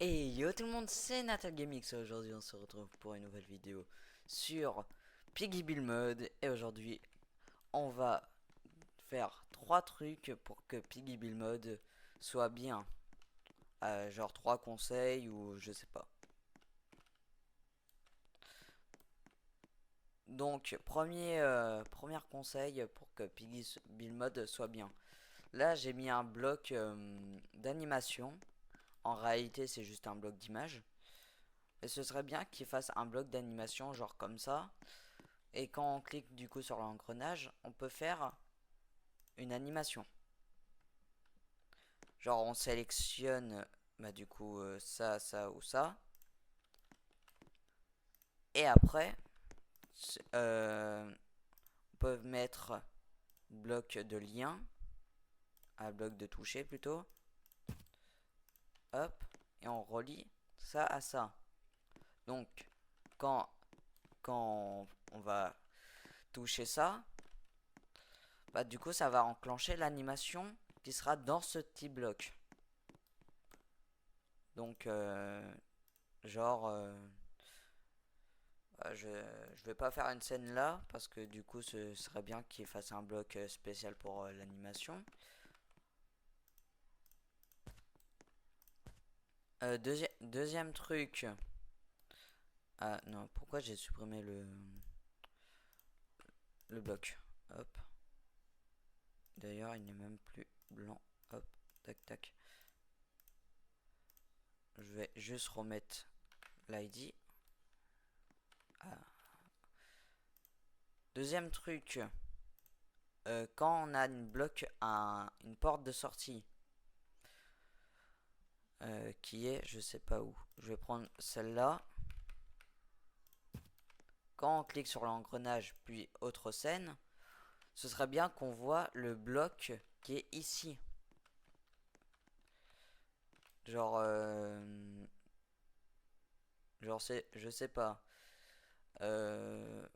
Et yo tout le monde, c'est Natal Gamix. Aujourd'hui on se retrouve pour une nouvelle vidéo sur Piggy Build Mode. Et aujourd'hui on va faire 3 trucs pour que Piggy Build Mode soit bien. Genre 3 conseils ou je sais pas. Donc premier conseil pour que Piggy Build Mode soit bien. Là j'ai mis un bloc d'animation. En réalité c'est juste un bloc d'image. Et ce serait bien qu'il fasse un bloc d'animation genre comme ça. Et quand on clique du coup sur l'engrenage, on peut faire une animation. Genre on sélectionne bah, du coup ça, ça ou ça. Et après, on peut mettre bloc de lien, à bloc de toucher plutôt. Hop, et on relie ça à ça. Donc quand, quand on va toucher ça, bah du coup ça va enclencher l'animation qui sera dans ce petit bloc. Donc genre je vais pas faire une scène là parce que du coup ce serait bien qu'il fasse un bloc spécial pour l'animation. Deuxième truc. Ah non, pourquoi j'ai supprimé le bloc. Hop. D'ailleurs, il n'est même plus blanc. Hop. Tac tac. Je vais juste remettre l'ID. Ah. Deuxième truc. Quand on a une porte de sortie qui est, je sais pas où. Je vais prendre celle-là. Quand on clique sur l'engrenage puis autre scène, ce serait bien qu'on voit le bloc qui est ici. Genre, je sais pas. Euh,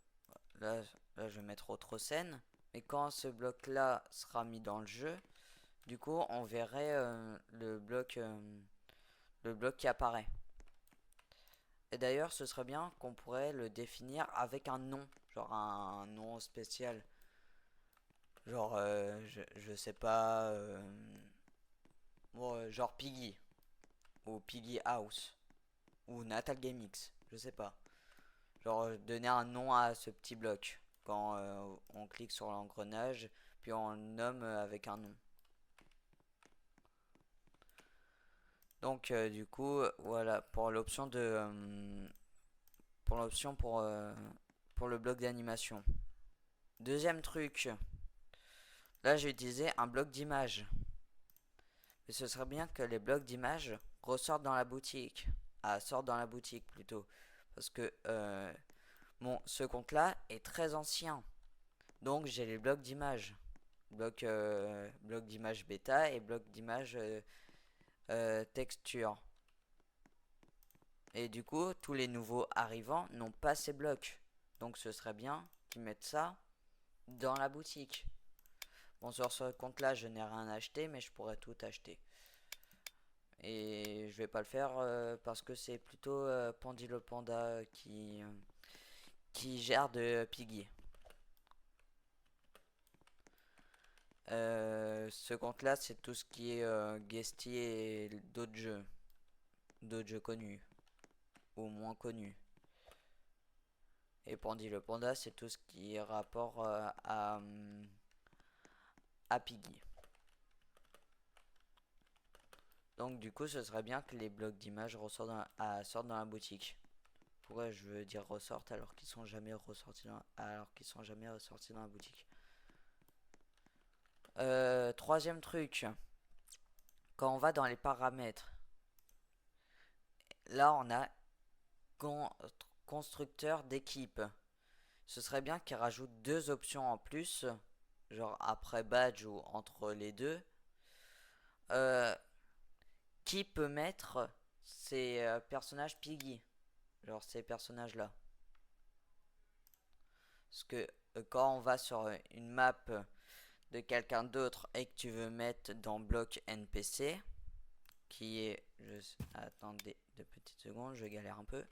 là, là, je vais mettre autre scène. Et quand ce bloc-là sera mis dans le jeu, du coup, on verrait le bloc qui apparaît. Et d'ailleurs, ce serait bien qu'on pourrait le définir avec un nom, genre un nom spécial. Genre, je sais pas, bon, genre Piggy, ou Piggy House, ou Natal GameX, je sais pas. Genre, donner un nom à ce petit bloc quand on clique sur l'engrenage, puis on le nomme avec un nom. Donc, du coup, voilà, pour l'option pour le bloc d'animation. Deuxième truc, là j'ai utilisé un bloc d'image. Mais ce serait bien que les blocs d'image ressortent dans la boutique. Ah, sortent dans la boutique plutôt. Parce que ce compte-là est très ancien. Donc j'ai les blocs d'image. Bloc d'image bêta et bloc d'image texture. Et du coup, tous les nouveaux arrivants n'ont pas ces blocs. Donc ce serait bien qu'ils mettent ça dans la boutique. Bon, sur ce compte-là, je n'ai rien acheté, mais je pourrais tout acheter. Et je vais pas le faire parce que c'est plutôt Pandy le Panda qui gère de Piggy. Ce compte-là, c'est tout ce qui est Guesty et d'autres jeux connus ou moins connus. Et Pandy le Panda, c'est tout ce qui est rapport à Piggy. Donc du coup, ce serait bien que les blocs d'image sortent dans la boutique. Pourquoi je veux dire ressortent alors qu'ils sont jamais ressortis dans la boutique. Troisième truc, quand on va dans les paramètres, là on a con- constructeur d'équipe. Ce serait bien qu'il rajoute 2 options en plus, genre après badge ou entre les deux. Euh, qui peut mettre ces personnages Piggy, genre ces personnages-là. Parce que quand on va sur une map de quelqu'un d'autre et que tu veux mettre dans bloc NPC, qui est... Attendez 2 petites secondes, je galère un peu.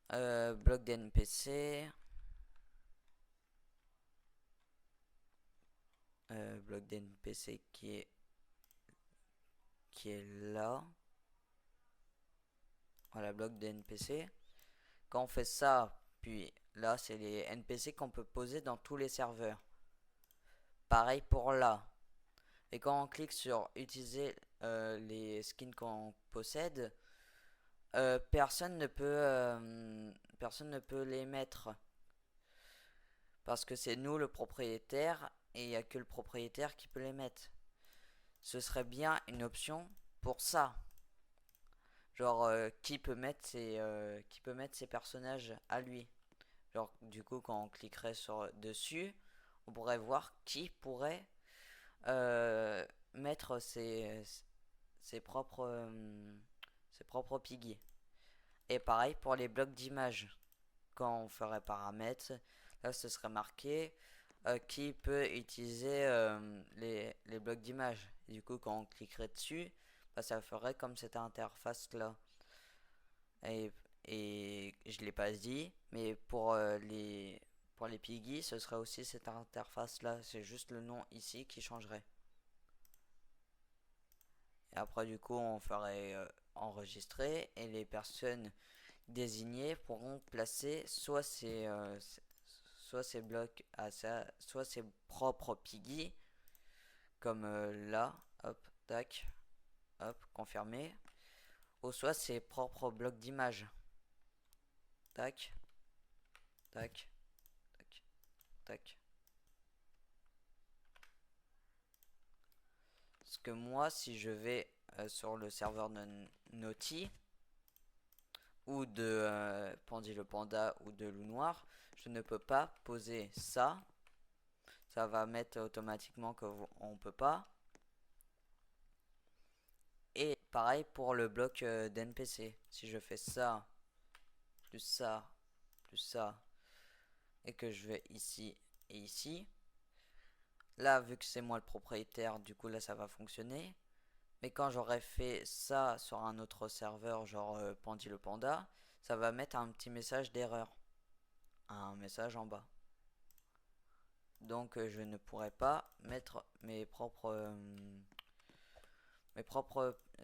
Bloc d'NPC. Bloc d'NPC qui est là. Voilà, bloc d'NPC. Quand on fait ça, puis là, c'est les NPC qu'on peut poser dans tous les serveurs. Pareil pour là. Et quand on clique sur utiliser les skins qu'on possède, personne ne peut les mettre. Parce que c'est nous le propriétaire et il n'y a que le propriétaire qui peut les mettre. Ce serait bien une option pour ça. Genre qui peut mettre ses personnages à lui. Genre du coup quand on cliquerait sur dessus, on pourrait voir qui pourrait mettre ses propres piggy. Et pareil pour les blocs d'image. Quand on ferait paramètres, là ce serait marqué qui peut utiliser les blocs d'image. Du coup quand on cliquerait dessus, bah, ça ferait comme cette interface là. Et je l'ai pas dit, mais pour les piggy, ce serait aussi cette interface là. C'est juste le nom ici qui changerait. Et après du coup on ferait enregistrer et les personnes désignées pourront placer soit ces blocs à ça, soit ses propres piggy comme là, hop, tac, hop, confirmé, ou soit ses propres blocs d'image, tac, tac, tac, tac. Parce que moi, si je vais sur le serveur de Naughty ou de Pandy le Panda ou de Loup Noir, je ne peux pas poser ça. Ça va mettre automatiquement qu'on peut pas. Et pareil pour le bloc d'NPC. Si je fais ça, plus ça, plus ça, et que je vais ici et ici. Là, vu que c'est moi le propriétaire, du coup là ça va fonctionner. Mais quand j'aurais fait ça sur un autre serveur, genre Pandy le Panda, ça va mettre un petit message d'erreur. Un message en bas. Donc je ne pourrais pas mettre mes propres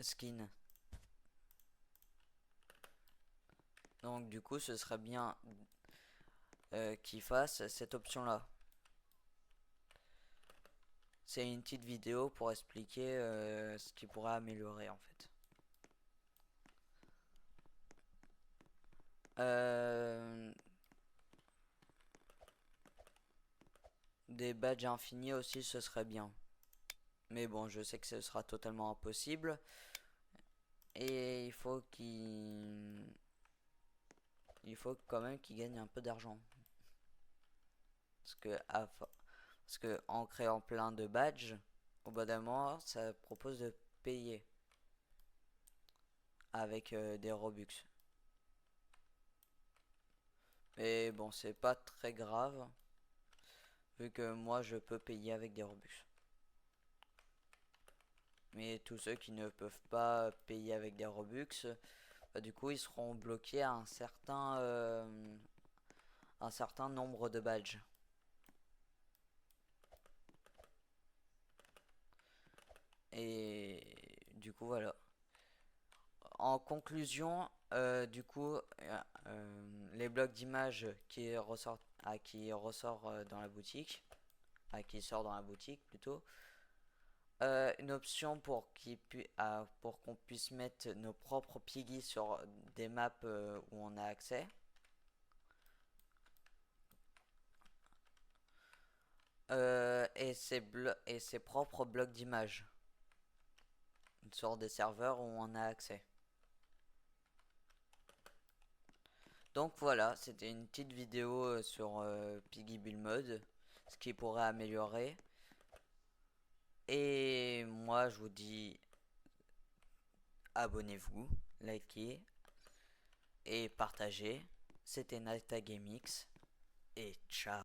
skins. Donc du coup ce serait bien qu'ils fassent cette option là. C'est une petite vidéo pour expliquer ce qui pourrait améliorer en fait. Des badges infinis aussi ce serait bien. Mais bon, je sais que ce sera totalement impossible. Et il faut quand même qu'il gagne un peu d'argent. Parce que en créant plein de badges, au bout d'un moment, ça propose de payer avec des Robux. Mais bon, c'est pas très grave, vu que moi je peux payer avec des Robux. Mais tous ceux qui ne peuvent pas payer avec des Robux, bah, du coup ils seront bloqués à un certain nombre de badges. Et du coup voilà. En conclusion, du coup, les blocs d'image qui ressort dans la boutique, qui sort dans la boutique plutôt, une option pour qu'on puisse mettre nos propres piggy sur des maps où on a accès. Et ses propres blocs d'image sur des serveurs où on a accès. Donc voilà, c'était une petite vidéo sur Piggy Build Mode, ce qui pourrait améliorer. Et moi je vous dis abonnez-vous, likez et partagez. C'était Nata GameX et ciao.